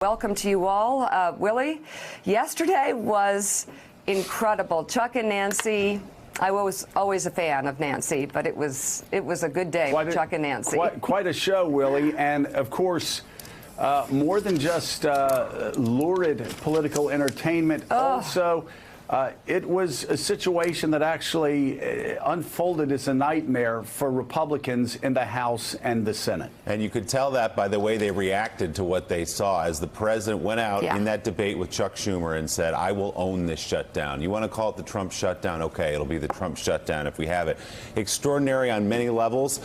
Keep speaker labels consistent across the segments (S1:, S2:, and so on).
S1: Welcome to you all. Willie, yesterday was incredible. Chuck and Nancy, I was always a fan of Nancy, but it was a good day with Chuck and Nancy.
S2: Quite a show, Willie, and of course, more than just lurid political entertainment. Also, it was a situation that actually unfolded as a nightmare for Republicans in the House and the Senate.
S3: And you could tell that by the way they reacted to what they saw as the president went out in that debate with Chuck Schumer and said, I will own this shutdown. You want to call it the Trump shutdown? Okay, it'll be the Trump shutdown if we have it. Extraordinary on many levels,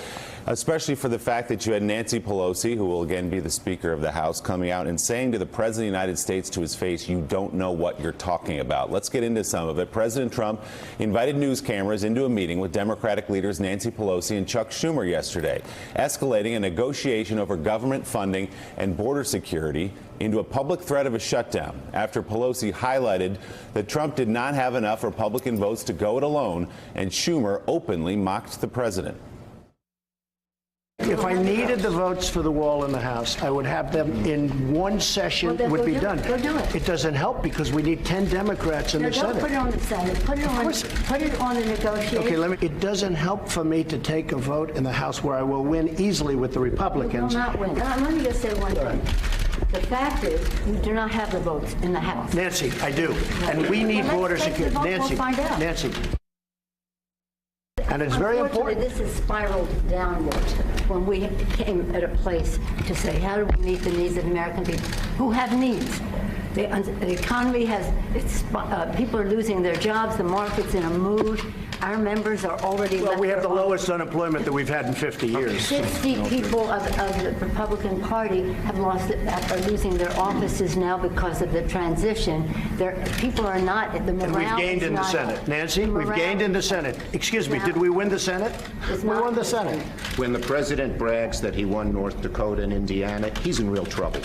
S3: especially for the fact that you had Nancy Pelosi, who will again be the Speaker of the House, coming out and saying to the President of the United States to his face, you don't know what you're talking about. Let's get into some of it. President Trump invited news cameras into a meeting with Democratic leaders Nancy Pelosi and Chuck Schumer yesterday, escalating a negotiation over government funding and border security into a public threat of a shutdown after Pelosi highlighted that Trump did not have enough Republican votes to go it alone, and Schumer openly mocked the president.
S4: If I needed the votes for the wall in the House, I would have them in one session. It would be done.
S5: Go do it.
S4: It doesn't help because we need 10 Democrats in the Senate.
S5: Don't put it on the Senate. Put it on the negotiation.
S4: Okay, it doesn't help for me to take a vote in the House where I will win easily with the Republicans.
S5: You will not win. Let me just say one thing. The fact is, you do not have the votes in the House.
S4: Nancy, I do. And we need border security. Nancy,
S5: we'll find out.
S4: Nancy. And it's very important.
S5: This has spiraled downward when we came at a place to say, how do we meet the needs of American people who have needs? The economy has, people are losing their jobs, the market's in a mood. Our members are already
S4: Well, we have the lowest unemployment that we've had in 50 years.
S5: 60 people of the Republican Party are losing their offices now because of the transition. People are not, the morale
S4: And we've gained in the Senate. Nancy, we've gained in the Senate. Excuse me, did we win the Senate? We won the Senate.
S6: When the president brags that he won North Dakota and Indiana, he's in real trouble.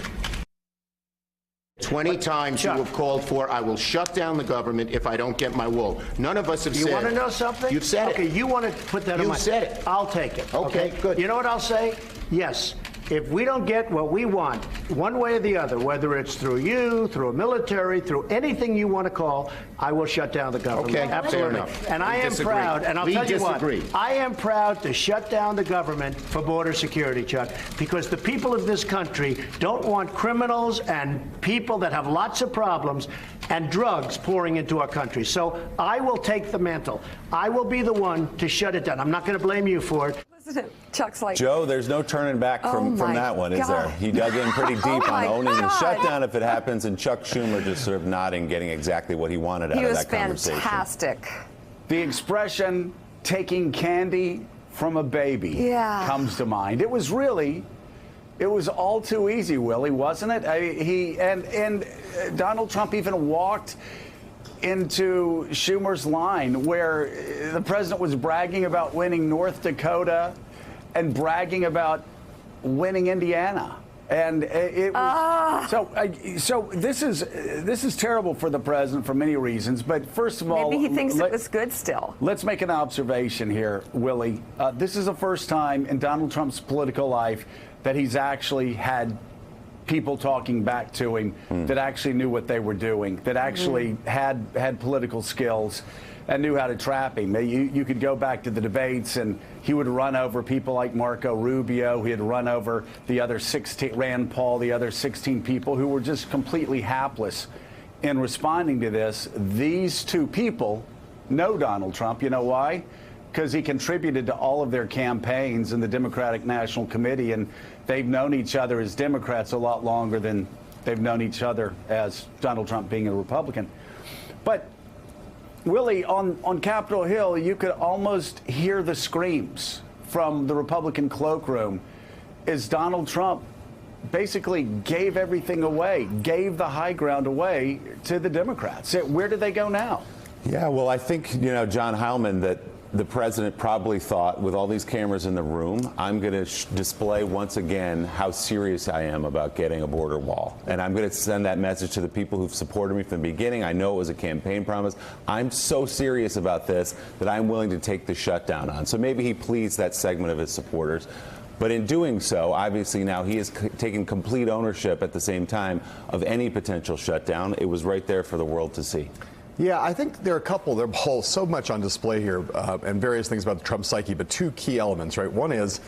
S6: 20 times you have called for, I will shut down the government if I don't get my wool. None of us have said it.
S4: You want to know something?
S6: You've said it.
S4: Okay, you want to put that on my...
S6: You've said it.
S4: I'll take it.
S6: Okay, good.
S4: You know what I'll say? Yes. If we don't get what we want, one way or the other, whether it's through you, through a military, through anything you want to call, I will shut down the government.
S6: Okay,
S4: absolutely.
S6: fair enough.
S4: And I am proud, and I'll tell you what, I am proud to shut down the government for border security, Chuck, because the people of this country don't want criminals and people that have lots of problems and drugs pouring into our country. So I will take the mantle. I will be the one to shut it down. I'm not going to blame you for it.
S1: Chuck's like,
S3: Joe, there's no turning back from that one, is there? He dug in pretty deep on owning the shutdown if it happens, and Chuck Schumer just sort of nodding, getting exactly what he wanted out of that conversation.
S1: He was fantastic.
S2: The expression taking candy from a baby comes to mind. It was all too easy, Willie, wasn't it? Donald Trump even walked into Schumer's line where the president was bragging about winning North Dakota and bragging about winning Indiana. And it was, so this is terrible for the president for many reasons. But first of all,
S1: maybe he thinks it was good still.
S2: Let's make an observation here, Willie. This is the first time in Donald Trump's political life that he's actually had people talking back to him that actually knew what they were doing, that actually had political skills and knew how to trap him. You could go back to the debates and he would run over people like Marco Rubio. He had run over the other 16, Rand Paul, the other 16 people who were just completely hapless in responding to this. These two people know Donald Trump. You know why? Because he contributed to all of their campaigns in the Democratic National Committee, and they've known each other as Democrats a lot longer than they've known each other as Donald Trump being a Republican. But, Willie, on Capitol Hill, you could almost hear the screams from the Republican cloakroom as Donald Trump basically gave everything away, gave the high ground away to the Democrats. Where do they go now?
S3: Yeah, well, I think, John Heilman, that the president probably thought, with all these cameras in the room, I'm going to display once again how serious I am about getting a border wall. And I'm going to send that message to the people who've supported me from the beginning. I know it was a campaign promise. I'm so serious about this that I'm willing to take the shutdown on. So maybe he pleased that segment of his supporters. But in doing so, obviously now he has taken complete ownership at the same time of any potential shutdown. It was right there for the world to see.
S7: Yeah, I think there are a couple. They're both so much on display here and various things about the Trump psyche, but two key elements, right? One is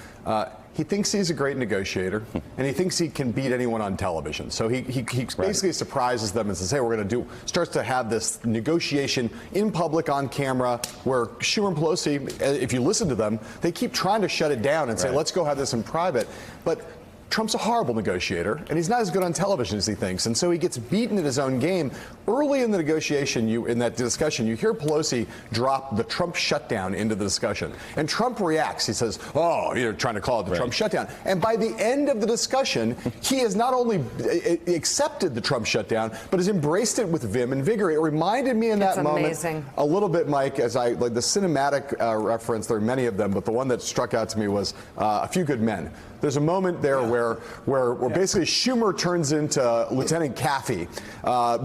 S7: he thinks he's a great negotiator, and he thinks he can beat anyone on television. So he basically surprises them and says, hey, we're going to starts to have this negotiation in public on camera where Schumer and Pelosi, if you listen to them, they keep trying to shut it down and say, let's go have this in private. But Trump's a horrible negotiator, and he's not as good on television as he thinks, and so he gets beaten at his own game. Early in the negotiation, in that discussion, you hear Pelosi drop the Trump shutdown into the discussion, and Trump reacts. He says, oh, you're trying to call it the Trump shutdown. And by the end of the discussion, he has not only accepted the Trump shutdown, but has embraced it with vim and vigor. It reminded me in that moment a little bit, Mike, as I like the cinematic reference. There are many of them, but the one that struck out to me was A Few Good Men. There's a moment there where basically Schumer turns into Lieutenant Caffey,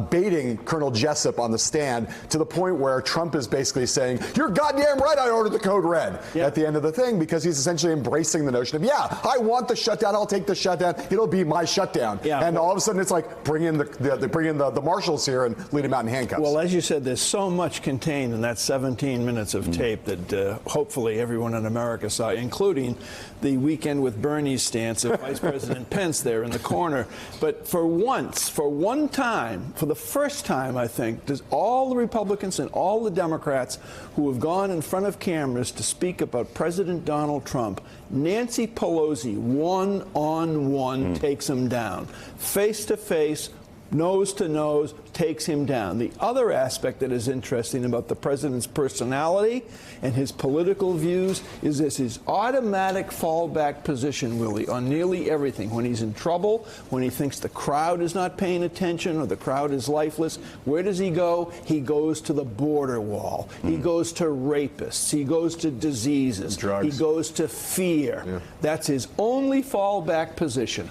S7: baiting Colonel Jessup on the stand to the point where Trump is basically saying, you're goddamn right I ordered the code red at the end of the thing, because he's essentially embracing the notion of, yeah, I want the shutdown, I'll take the shutdown, it'll be my shutdown. And all of a sudden it's like, bring in the marshals here and lead him out in handcuffs.
S8: Well, as you said, there's so much contained in that 17 minutes of tape that hopefully everyone in America saw, including the Weekend with Bernie's stance of Vice President Pence there in the corner. But for one time, for the first time, I think, does all the Republicans and all the Democrats who have gone in front of cameras to speak about President Donald Trump, Nancy Pelosi, one-on-one takes him down. Face-to-face, nose-to-nose, takes him down. The other aspect that is interesting about the president's personality and his political views is this his automatic fallback position, Willie, on nearly everything. When he's in trouble, when he thinks the crowd is not paying attention or the crowd is lifeless, where does he go? He goes to the border wall. He goes to rapists. He goes to diseases.
S7: Drugs.
S8: He goes to fear. Yeah. That's his only fallback position.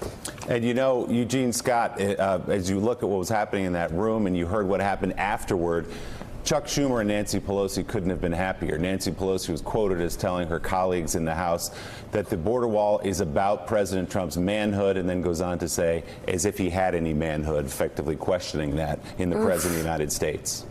S3: And you know, Eugene Scott, as you look at what was happening in that room and you heard what happened afterward, Chuck Schumer and Nancy Pelosi couldn't have been happier. Nancy Pelosi was quoted as telling her colleagues in the House that the border wall is about President Trump's manhood, and then goes on to say, as if he had any manhood, effectively questioning that in the President of the United States.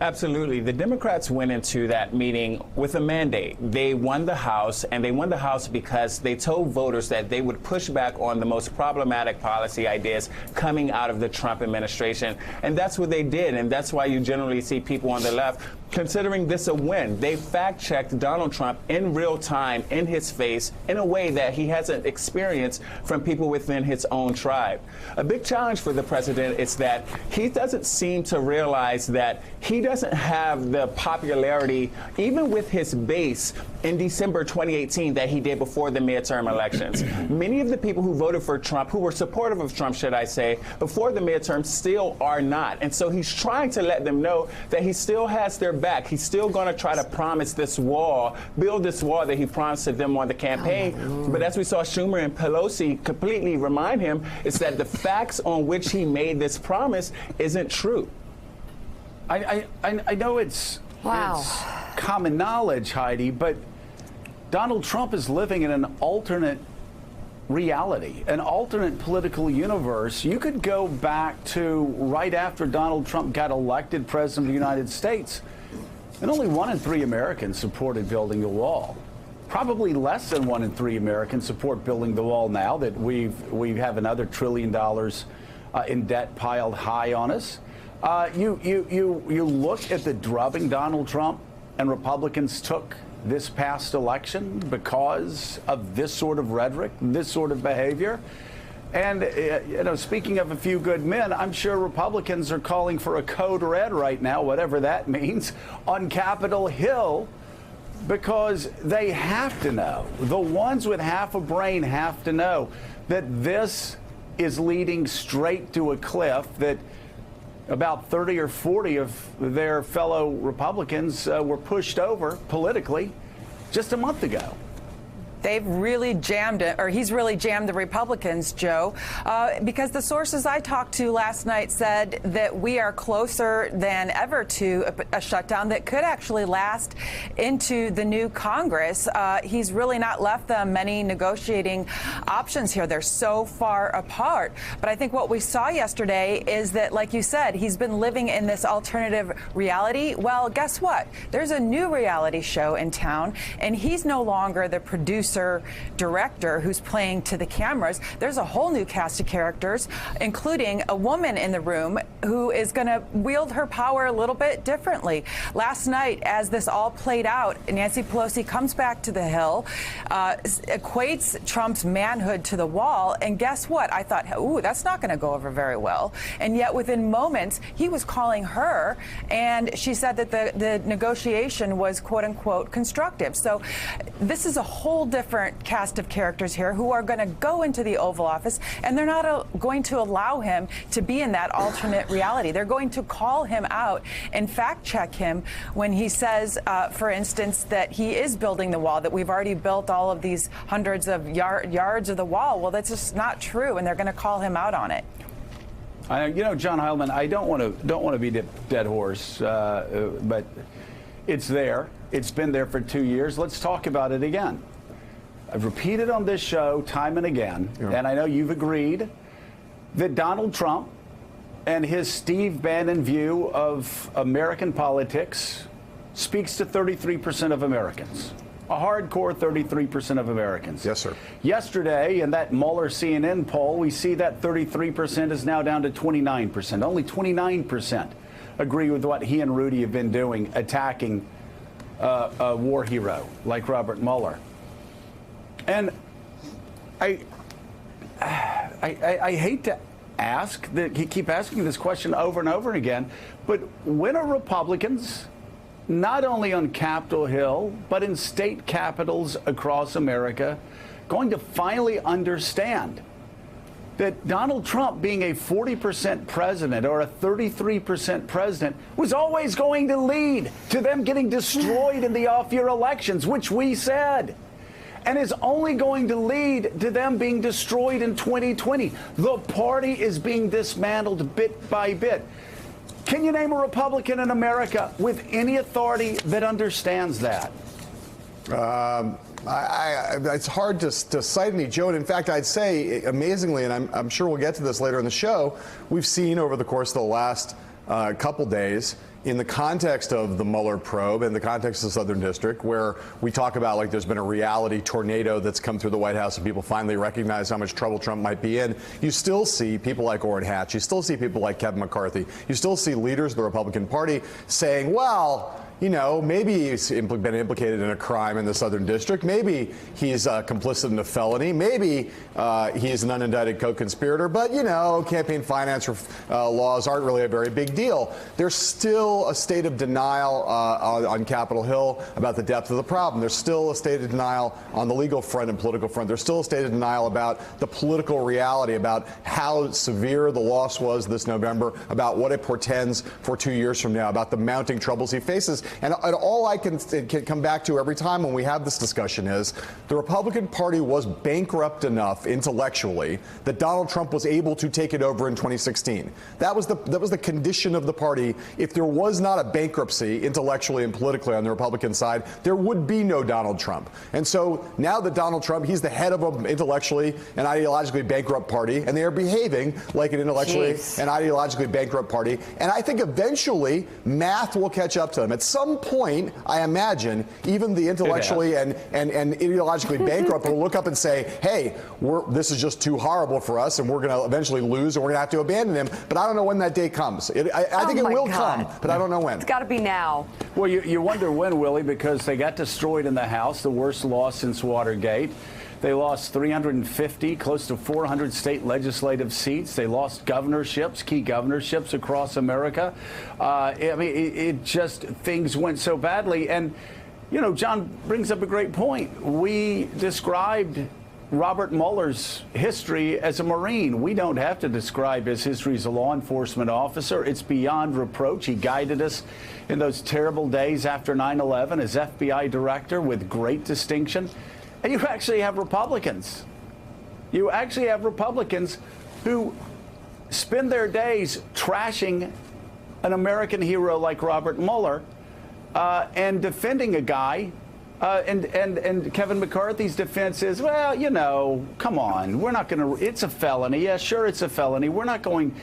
S9: Absolutely. The Democrats went into that meeting with a mandate. They won the House, and they won the House because they told voters that they would push back on the most problematic policy ideas coming out of the Trump administration. And that's what they did, and that's why you generally see people on the left considering this a win. They fact-checked Donald Trump in real time, in his face, in a way that he hasn't experienced from people within his own tribe. A big challenge for the president is that he doesn't seem to realize that he doesn't have the popularity, even with his base in December 2018, that he did before the midterm elections. Many of the people who voted for Trump, who were supportive of Trump, should I say, before the midterms, still are not. And so he's trying to let them know that he still has their back. He's still going to try to promise this wall, build this wall that he promised to them on the campaign. But as we saw Schumer and Pelosi completely remind him, is that the facts on which he made this promise isn't true.
S2: I know it's common knowledge, Heidi, but Donald Trump is living in an alternate reality, an alternate political universe. You could go back to right after Donald Trump got elected president of the United States, and only 1 in 3 Americans supported building the wall. Probably less than 1 in 3 Americans support building the wall now that we have another $1 trillion in debt piled high on us. You look at the drubbing Donald Trump and Republicans took this past election because of this sort of rhetoric, this sort of behavior. And, speaking of a few good men, I'm sure Republicans are calling for a code red right now, whatever that means, on Capitol Hill, because they have to know. The ones with half a brain have to know that this is leading straight to a cliff, that about 30 or 40 of their fellow Republicans were pushed over politically just a month ago.
S10: They've really jammed it, or he's really jammed the Republicans, Joe, because the sources I talked to last night said that we are closer than ever to a shutdown that could actually last into the new Congress. He's really not left them many negotiating options here. They're so far apart. But I think what we saw yesterday is that, like you said, he's been living in this alternative reality. Well, guess what? There's a new reality show in town, and he's no longer the producer director who's playing to the cameras. There's a whole new cast of characters, including a woman in the room who is going to wield her power a little bit differently. Last night, as this all played out, Nancy Pelosi comes back to the Hill, equates Trump's manhood to the wall, and guess what? I thought, ooh, that's not going to go over very well. And yet within moments, he was calling her, and she said that the negotiation was, quote unquote, constructive. So this is a whole different cast of characters here who are going to go into the Oval Office, and they're not going to allow him to be in that alternate reality. They're going to call him out and fact check him when he says, for instance, that he is building the wall, that we've already built all of these hundreds of yards of the wall. Well, that's just not true, and they're going to call him out on it.
S2: You know, John Heilemann, I don't want to be the dead horse, but it's there. It's been there for 2 years. Let's talk about it again. I've repeated on this show time and again, and I know you've agreed, that Donald Trump and his Steve Bannon view of American politics speaks to 33% of Americans. A hardcore 33% of Americans.
S7: Yes, sir.
S2: Yesterday, in that Mueller CNN poll, we see that 33% is now down to 29%. Only 29% agree with what he and Rudy have been doing, attacking a war hero like Robert Mueller. And I hate to keep asking this question over and over again, but when are Republicans, not only on Capitol Hill, but in state capitals across America, going to finally understand that Donald Trump being a 40% president or a 33% president was always going to lead to them getting destroyed in the off-year elections, which we said, and is only going to lead to them being destroyed in 2020. The party is being dismantled bit by bit. Can you name a Republican in America with any authority that understands that?
S7: It's hard to cite any, Joe. And in fact, I'd say, amazingly, and I'm sure we'll get to this later in the show, we've seen over the course of the last couple days, in the context of the Mueller probe, in the context of the Southern District, where we talk about like there's been a reality tornado that's come through the White House and people finally recognize how much trouble Trump might be in, you still see people like Orrin Hatch, you still see people like Kevin McCarthy, you still see leaders of the Republican Party saying, well, you know, maybe he's been implicated in a crime in the Southern District. Maybe he's complicit in a felony. Maybe he's an unindicted co-conspirator. But, you know, campaign finance laws aren't really a very big deal. There's still a state of denial on Capitol Hill about the depth of the problem. There's still a state of denial on the legal front and political front. There's still a state of denial about the political reality, about how severe the loss was this November, about what it portends for 2 years from now, about the mounting troubles he faces. And all I can come back to every time when we have this discussion is the Republican Party was bankrupt enough intellectually that Donald Trump was able to take it over in 2016. That was the condition of the party. If there was not a bankruptcy intellectually and politically on the Republican side, there would be no Donald Trump. And so now that Donald Trump, he's the head of an intellectually and ideologically bankrupt party, and they are behaving like an intellectually and ideologically bankrupt party. And I think eventually math will catch up to them. At some point, I imagine, even the intellectually and ideologically bankrupt will look up and say, hey, this is just too horrible for us, and we're going to eventually lose, and we're going to have to abandon him. But I don't know when that day comes. I think it will come, but I don't know when.
S1: It's got to be now.
S2: Well, you wonder when, Willie, because they got destroyed in the House, the worst loss since Watergate. They lost 350, close to 400 state legislative seats. They lost governorships, key governorships across America. I mean, it just, things went so badly. And, you know, John brings up a great point. We described Robert Mueller's history as a Marine. We don't have to describe his history as a law enforcement officer. It's beyond reproach. He guided us in those terrible days after 9/11 as FBI director with great distinction. And you actually have Republicans. You actually have Republicans who spend their days trashing an American hero like Robert Mueller and defending a guy. And Kevin McCarthy's defense is, well, you know, come on, we're not going to, it's a felony. Yeah, sure, it's a felony. We're not going,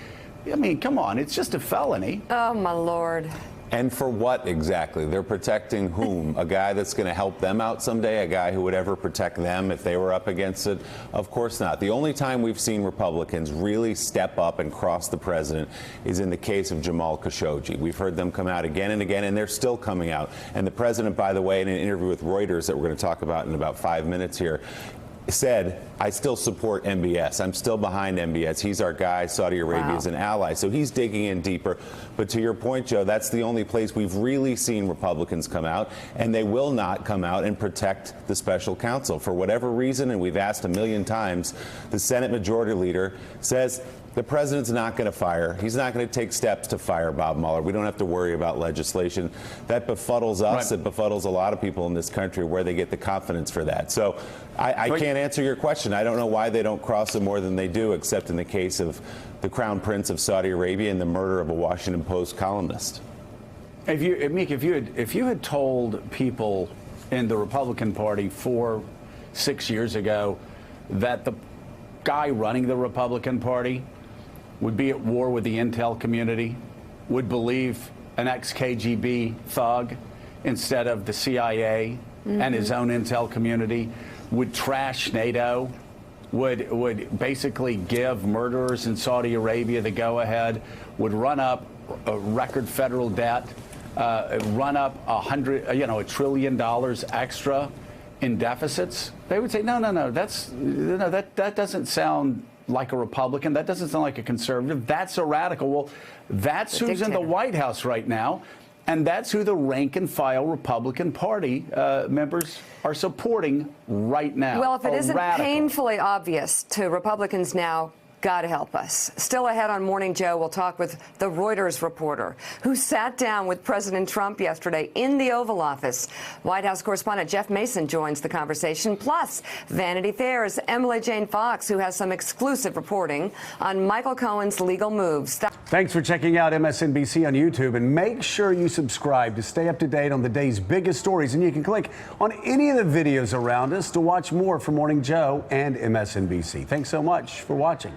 S2: I mean, come on, it's just a felony.
S1: Oh, my Lord.
S3: And for what exactly? They're protecting whom? A guy that's going to help them out someday? A guy who would ever protect them if they were up against it? Of course not. The only time we've seen Republicans really step up and cross the president is in the case of Jamal Khashoggi. We've heard them come out again and again, and they're still coming out. And the president, by the way, in an interview with Reuters that we're going to talk about in about 5 minutes here, said, I still support MBS. I'm still behind MBS. He's our guy. Saudi Arabia is an ally. So he's digging in deeper. But to your point, Joe, that's the only place we've really seen Republicans come out, and they will not come out and protect the special counsel. For whatever reason, and we've asked a million times, the Senate Majority Leader says the president's not going to fire. He's not going to take steps to fire Bob Mueller. We don't have to worry about legislation. That befuddles us. Right. It befuddles a lot of people in this country where they get the confidence for that. So I can't answer your question. I don't know why they don't cross it more than they do, except in the case of the Crown Prince of Saudi Arabia and the murder of a Washington Post columnist.
S2: Meek, if you had told people in the Republican Party 4-6 years ago that the guy running the Republican Party would be at war with the intel community, would believe an ex-KGB thug instead of the CIA and his own intel community, would trash NATO, would basically give murderers in Saudi Arabia the go-ahead, would run up a record federal debt, run up $1 trillion extra in deficits, they would say, no, that doesn't sound like a Republican. That doesn't sound like a conservative. That's a radical. Well, that's who's in the White House right now, and that's who the rank and file Republican Party members are supporting right now.
S1: Well, if it isn't painfully obvious to Republicans now, God help us. Still ahead on Morning Joe, we'll talk with the Reuters reporter who sat down with President Trump yesterday in the Oval Office. White House correspondent Jeff Mason joins the conversation. Plus, Vanity Fair's Emily Jane Fox, who has some exclusive reporting on Michael Cohen's legal moves.
S2: Thanks for checking out MSNBC on YouTube, and make sure you subscribe to stay up to date on the day's biggest stories. And you can click on any of the videos around us to watch more from Morning Joe and MSNBC. Thanks so much for watching.